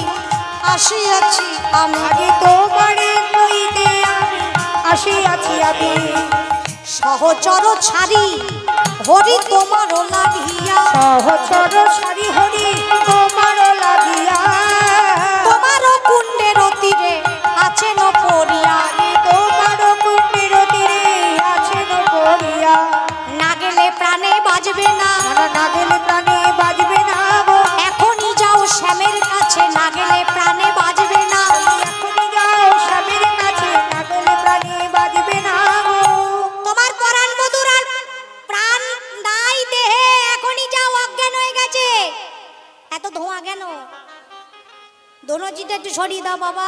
আসিয়াছি আমি।
আরে তোমারে লইতে আমি আসিয়াছি আমি,
সহচর ছাড়ি হরি তোমারও লাগিয়া,
সহচর সারি হরি তোমারও লাগিয়া,
তোমারও কুণ্ডের তীরে আছেন পড়িয়া,
আরে তোমারও কুটির তীরে আছেন পড়িয়া,
না গেলে প্রাণে বাজবে না,
না গেলে প্রাণে বাজবে না গো,
এখনই যাও শ্যামের কাছে, না গেলে প্রাণে বাজবে না।
এখনই যাও স্বামীর কাছে, না গেলে প্রাণে বাজবে না গো,
তোমার পরাণ মধুর আর প্রাণ নাই দেহে, এখনই যাও, অজ্ঞান হয়ে গেছে। এত ধোঁয়া কেন? দোনোজিটা একটু সরিয়ে দাও বাবা,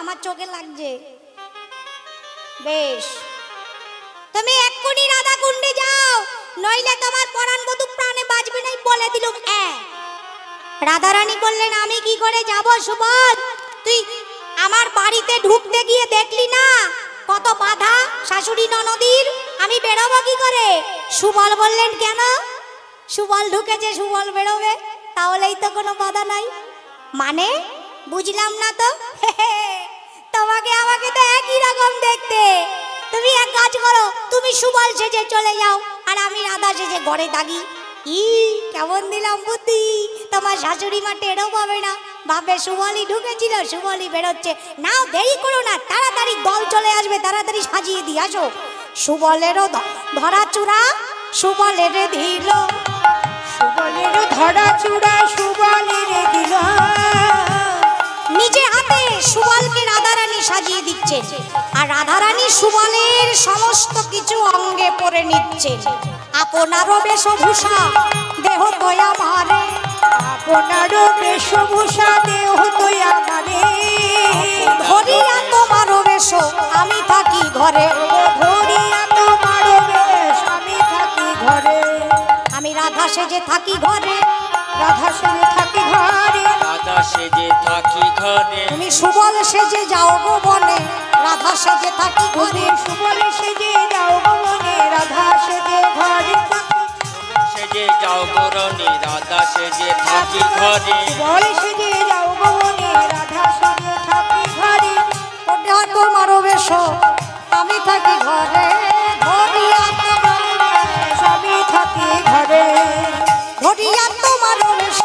আমার চোখে লাগছে। বেশ, তুমি এক্ষুনি রাধা কুণ্ডে যাও, নইলে তোমার পরাণ মধু প্রাণে বাঁচবে নাই বলে দিলুম। রাধারানী বললেন আমি কি করে যাব সুবল? তুই আমার বাড়িতে ঢুকতে গিয়ে দেখলি না কত বাধা শাশুড়ি ননদির, আমি বেরোবো কি করে? সুবল বললেন কেন? সুবল ঢুকেছে সুবল বেরোবে, তাহলেই তো কোনো বাধা নাই। মানে বুঝলাম না তো। তোমাকে আমাকে তো একই রকম দেখতে। তুমি এক কাজ করো, তুমি সুবল সেজে চলে যাও আর আমি রাধা সেজে ঘরে থাকি। কেমন দিলাম বুদ্ধি, তোমার শাশুড়ি মা টেরও পাবে না, ভাবে সুবলই ঢুকেছিল সুবলই বেরোচ্ছে। নাও দেরি করো না, তাড়াতাড়ি দল চলে আসবে, তাড়াতাড়ি সাজিয়ে দিয়ে আসো। সুবলেরও ধরা চূড়া সুবলের দিল,
সুবলের ধরা চূড়া সুবলের দিল,
নিজে হাতে সুবলকে রাধারানী সাজিয়ে দিচ্ছেন আর রাধারানী সুবলের সমস্ত কিছু অঙ্গে পরে নিচ্ছেন। আপনারও বেশভূষা দেহ তোয়া মারে,
আপনারও বেশভূষা দেহ তোয়া মানে,
ধরিয়া তোমারও বেশ আমি থাকি ঘরে,
ধরিয়া তোমারও বেশ আমি থাকি ঘরে,
আমি রাধা সেজে থাকি ঘরে,
রাধা সেজে থাকি ঘরে,
রাধা সেজে থাকি ঘরে,
তুমি সুবল সেজে যাও গো বনে, রাধা সেজে থাকি ঘরে,
তুমি সুবলে সেজে যাও ভবনে, রাধা সেজে ঘরে,
সেজে যাও গরণী, রাধা সেজে থাকি ঘরে,
সুবলে সেজে যাও ভবনে, রাধা সেজে থাকি ঘরে,
তোমারও বেশ আমি থাকি ঘরে, ধরিয়া
আমি থাকি ঘরে,
ধরিয়া তোমারও বেশ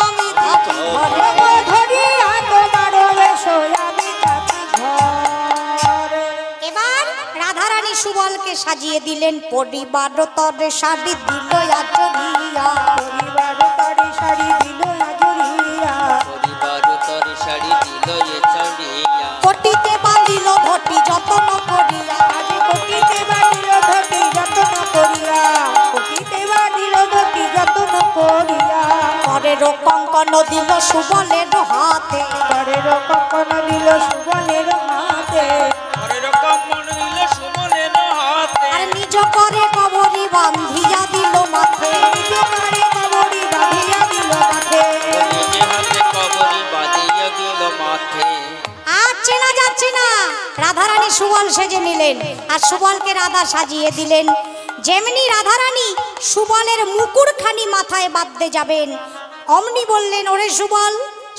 আমি থাকি ঘরে।
ধরিয়া তোমারও বেশ আমি থাকি ঘরে।
এবার রাধারানী সুবলকে সাজিয়ে দিলেন, পরিবার তরে শাড়ি দিল আচরিয়া,
পরিবার তরে শাড়ি দিল আজরিয়া,
পরিবার তরে শাড়ি দিল এ চড়িয়া,
কটিতে বাঁধিল ঘটি যত্ন করিয়া,
আরে কোটিতে বাঁধিল ধটি যত্ন করিয়া, কোটিতে বাঁধিল ধটি যত্ন করিয়া,
পরের কঙ্কন দিল সুবলের হাতে,
পরের কঙ্কন দিল সুবলের হাতে,
ঘরের কম্পন দিল সুমনের হাতে,
আর নিজ করে কবরি বান্ধিয়া দিল মাথে,
নিজ করে কবরি বাঁধিয়া দিল মাথে,
নিজে হাতে কবরি বাঁধিয়া দিল মাথে।
আর চেনা যাচ্ছে না। রাধারানী সুবল সেজে নিলেন আর সুবলকে রাধা সাজিয়ে দিলেন। যেমনি রাধারানী সুবলের মুকুরখানি মাথায় বাঁধতে যাবেন, অমনি বললেন ওরে সুবল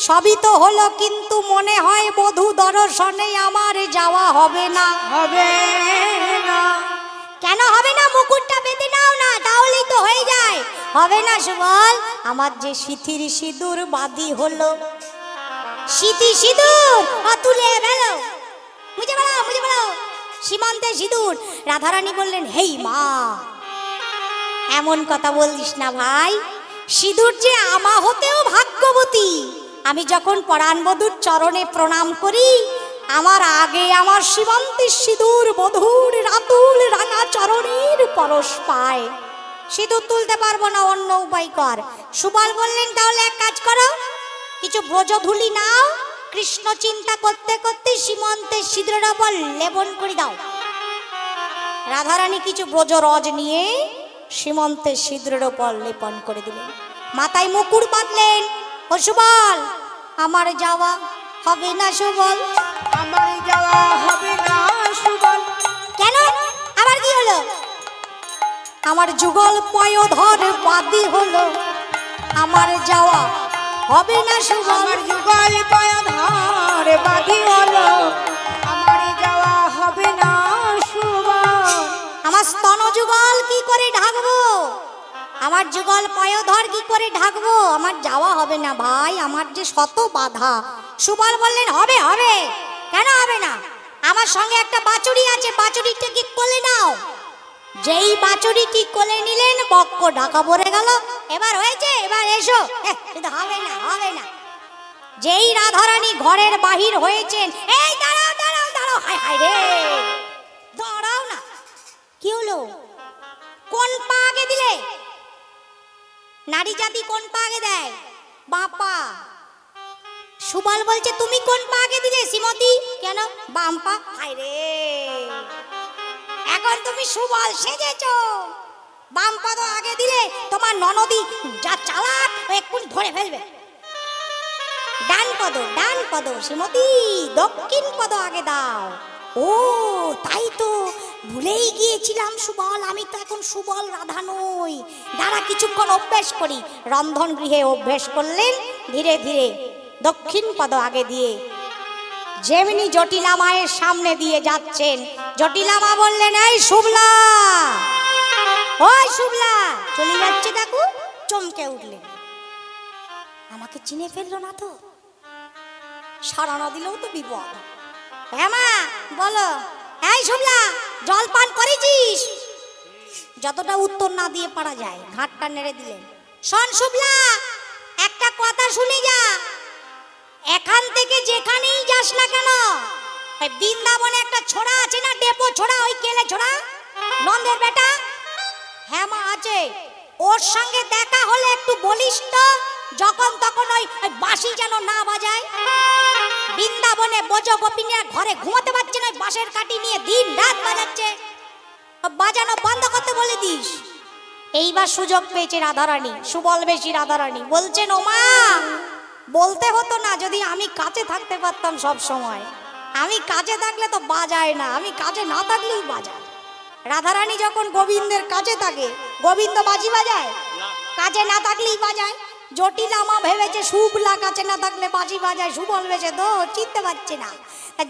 সবই তো হলো, কিন্তু মনে হয় বধূ দর্শনে আমার যাওয়া হবে না।
হবে না,
কেন হবে না? মুকুটটা বেঁধে নাও না, তাহলেই তো হয়ে যায়। হবে না সুবল? আমার যে সিথির সিঁদুর বাদি হলো, সিথি সিঁদুর তুলে ফেলো, মুছে ফেলো, মুছে ফেলো সীমন্তের সিঁদুর। রাধারানী বললেন, হেই মা, এমন কথা বলিস না ভাই। সিঁদুর যে আমা হতেও ভাগ্যবতী। আমি যখন পরাণবধূর চরণে প্রণাম করি, আমার আগে আমার সীমন্তের সিঁদুর বধূর রাতুল রাঙা চরণের পরশ পায়। সিঁদুর তুলতে পারবো না, অন্য উপায় কর। সুবল বললেন, তাহলে এক কাজ করো, কিছু ব্রজধূলি নাও, কৃষ্ণ চিন্তা করতে করতে সীমন্তের সিঁদুরের ওপর লেপন করে দাও। রাধারানী কিছু ব্রজরজ নিয়ে সীমন্তের সিঁদুরের ওপর লেপন করে দিলেন। মাথায় মুকুট বাঁধলেন। ও সুবল, আমার যাওয়া হবে না সুবল?
আমার যাওয়া হবে না সুবল।
কেন? আবার কি হলো? আমার যুগল পয়োধর বাদি হলো, আমার যাওয়া হবে না সুবল।
আমার যুগল পয়োধর বাদি হলো, আমার যাওয়া হবে না সুবল।
আমার স্তন যুগল কি করে ঢাকবো? আমার যুগল পয়োধর কি করে ঢাকবো? আমার যাওয়া হবে না ভাই, আমার যে শত বাধা। সুবল বললেন, হবে হবে। কেন হবে না? আমার সঙ্গে একটা বাছুরি আছে, বাছুরিটা কি কোলে নাও। যেই বাছুরিটি কোলে নিলেন, বক্ক ঢাকা পড়ে গেল। এবার হয়েছে, এবার এসো। কিন্তু হবে না, হবে না। যেই রাধারানী ঘরের বাহির হয়েছেন, এই দাঁড়াও দাঁড়াও দাঁড়াও, হায় হায় রে, দাঁড়াও না। কি হলো? কোন পা আগে দিলে? নারী জাতি কোন পা আগে দেয়? বাঁ পা। সুবল বলছে, তুমি কোন পা আগে দিলে শ্রীমতী? কেন? বাম পা। হায় রে, এখন তুমি সুবল সেজেছো। বাম পা তো আগে দিলে তোমার ননদি যা চালাক, এক্ষুনি ধরে ফেলবে। ডান পদ শ্রীমতী, দক্ষিণ পদ আগে দাও। ও তাই তো, ভুলেই গিয়েছিলাম সুবল, আমি তো এখন সুবল রাধা নই। দাঁড়া কিছুক্ষণ অভ্যেস করি। রন্ধন গৃহে অভ্যেস করলেন। ধীরে ধীরে দক্ষিণ পদ আগে দিয়ে যেমনি জটিলা মায়ের সামনে দিয়ে যাচ্ছেন, জটিলা মা বললেন, এই শুভলা, ওই শুভলা, চলে যাচ্ছে দেখো। চমকে উঠলেন, আমাকে চিনে ফেললো না তো? সাড়া না দিলেও তো বিপদ। হ্যাঁ মা বলো। এই শুভলা, জল পান করেছিস? যতটা উত্তর না দিয়ে পারা যায়, ঘাটটা নেড়ে দিলেন। শোন শুভলা, একটা কথা শুনে যা। এখান থেকে যেখানেই যাস না কেন, বৃন্দাবনে একটা ছোড়া আছে না, ডেপো ছোড়া, ওই কেলে ছোড়া, নন্দের বেটা। হ্যাঁ মা আছে। ওর সঙ্গে দেখা হলে একটু বলিস তো, যখন তখন ওই বাঁশি যেন না বাজায়। বৃন্দাবনে বোঝো গোপিনীরা ঘরে ঘুমাতে পারছে না, বাঁশের কাঠি নিয়ে দিন রাত বাজাচ্ছে। বাজানো বন্ধ করতে বলে দিস। এইবার সুযোগ পেয়েছে রাধারানী, সুবল বেশি রাধারানী বলছেন, ও মা, বলতে হতো না যদি আমি কাছে থাকতে পারতাম সব সময়। আমি কাছে থাকলে তো বাজায় না, আমি কাছে না থাকলেই বাজায়। রাধারানী যখন গোবিন্দের কাছে থাকে, গোবিন্দ বাজি বাজায়? কাছে না থাকলেই বাজায়। জটিলা মা ভেবেছে শুভলা কাছে না থাকলে বাজি বাজায়, সুবল বেশে তো চিনতে পারছে না।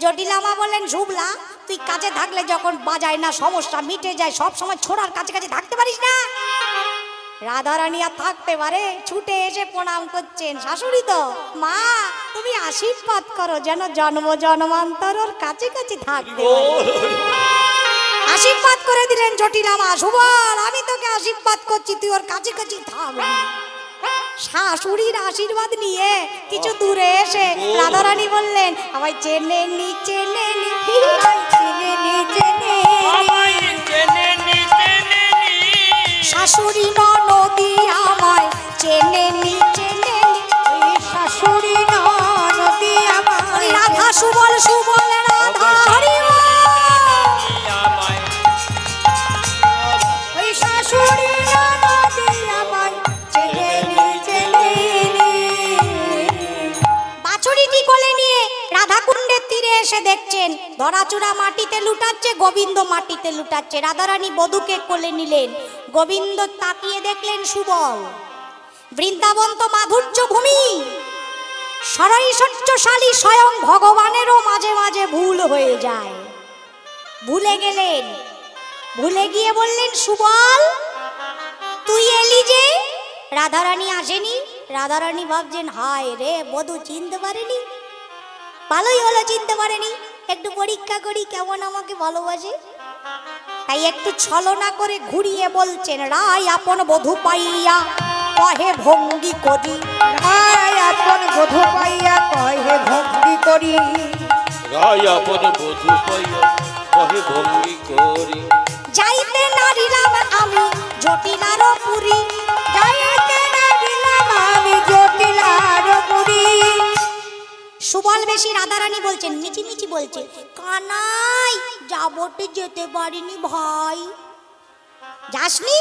জটিলা মা বললেন, শুভলা, তুই কাছে থাকলে যখন বাজায় না, সমস্যা মিটে যায়, সব সময় ছোড়ার কাছে কাছে থাকতে পারিস না। রাধারানী আর থাকতে পারে, ছুটে এসে প্রণাম করছেন। শাশুড়ি তো, মা তুমি আশীর্বাদ করো যেন জন্ম জন্মান্তর ওর কাছে কাছে থাকতে পারি। আশীর্বাদ করে দিলেন জটিলা মা। সুবল, আমি তোকে আশীর্বাদ করছি, তুই ওর কাছে কাছে থাকবি। শাশুড়ির আশীর্বাদ নিয়ে কিছু দূরে এসে রাধারানী বললেন, আমায় চেনে নি, চেনে নি, চেনে নি, চেনে নি। শাশুড়ি ননদি আমায় চেনে নি, চেনে নি।
শাশুড়ি ননদি আমার
রাধা সুবল, সুবল রাধা, হরি
ওই শাশুড়ি ননদি আমায় চেনে নি, চেনে নি।
বাছুরিটি কোলে নিয়ে রাধা কুণ্ডের তীরে এসে দেখছেন ধরাচূড়া মাটিতে লুটাচ্ছে, গোবিন্দ মাটিতে লুটাচ্ছে। রাধারানী বধূকে কোলে নিলেন। গোবিন্দ তাকিয়ে দেখলেন সুবল। বৃন্দাবন তো মাধুর্য ভূমি, সরৈশ্বর্যশালী স্বয়ং ভগবানেরও মাঝে মাঝে ভুল হয়ে যায়। ভুলে গেলেন ভুলে গিয়ে বললেন সুবল তুই এলি যে, রাধারানী আসেনি। রাধারানী ভাবছেন হায় রে বধূ চিনতে পারেনি, ভালোই হলো চিনতে পারেনি, একটু পরীক্ষা করি কেমন আমাকে ভালোবাসে। তাই একটু ছলনা করে ঘুরিয়ে বলছেন রায় আপন বধূ পাইয়া কহে ভঙ্গি করি,
রায় আপন বধূ পাইয়া কহে ভক্তি করি,
রায় আপন বধূ পাইয়া কহে ভঙ্গি করি,
যাইতে নারিলাম আমি জটিলার পুরী,
যাইতে না দিলাম আমি জটিলার পুরী।
সুবল বেশি রাধারানী বলছেন, মিচিমিচি বলছে কানাই যাবতে যেতে পারিনি ভাই। যাসনি?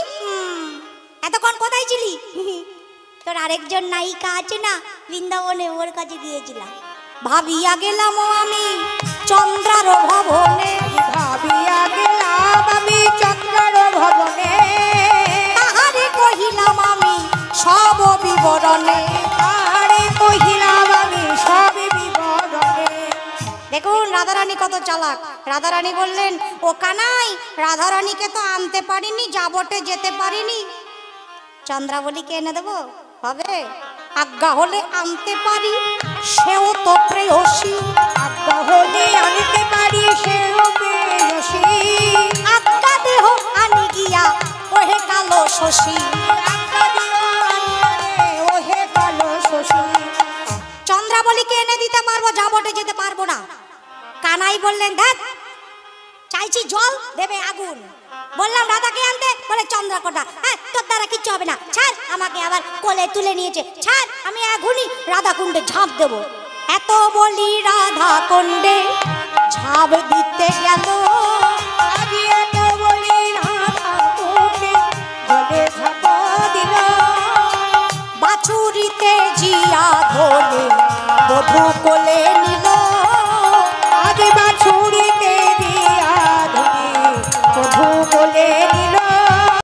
এতক্ষণ কোথায় ছিলি? তোর আরেকজন নায়িকা আছে না বৃন্দাবনে, ওর কাছে গিয়েছিলাম। ভাবিয়া গেলাম আমি চন্দ্রার ভবনে,
ভাবিয়া গেলাম আমি চন্দ্র ভবনে,
তাহারে কহিলাম আমি সব বিবরণে।
আরে কহিলাম আমি সব বিবরণে।
দেখুন রাধারানী কত চালাক। রাধারানী বললেন ও কানাই রাধারানীকে তো আনতে পারিনি, যাবটে যেতে পারিনি, চন্দ্রাবলীকে এনে দেবো হবে? আজ্ঞা হলে আনতে পারি, সেও তো প্রেয়সী।
আজ্ঞা হলে আনতে পারি সেও প্রেয়সী,
আজ্ঞা দেহ আনি গিয়া ওহে কালো শশী।
আজ্ঞা দিও আনিয়ে ওহে কালো শশী।
চন্দ্রাবলীকে এনে দিতে পারবো, যাবটে যেতে পারবো না। কানাই বললেন দেখ চাইছি জল দেবে আগুন, বললাম রাধাকে আনতে, বলে চন্দ্রকোটা, হ্যাঁ তোর দ্বারা কিচ্ছু হবে না, ছাড়। আমাকে আবার কোলে তুলে নিয়েছে, ছাড়, আমি এখনই রাধা কুণ্ডে ঝাঁপ দেব। এত বলি রাধা কুণ্ডে ঝাঁপ দিতে গেল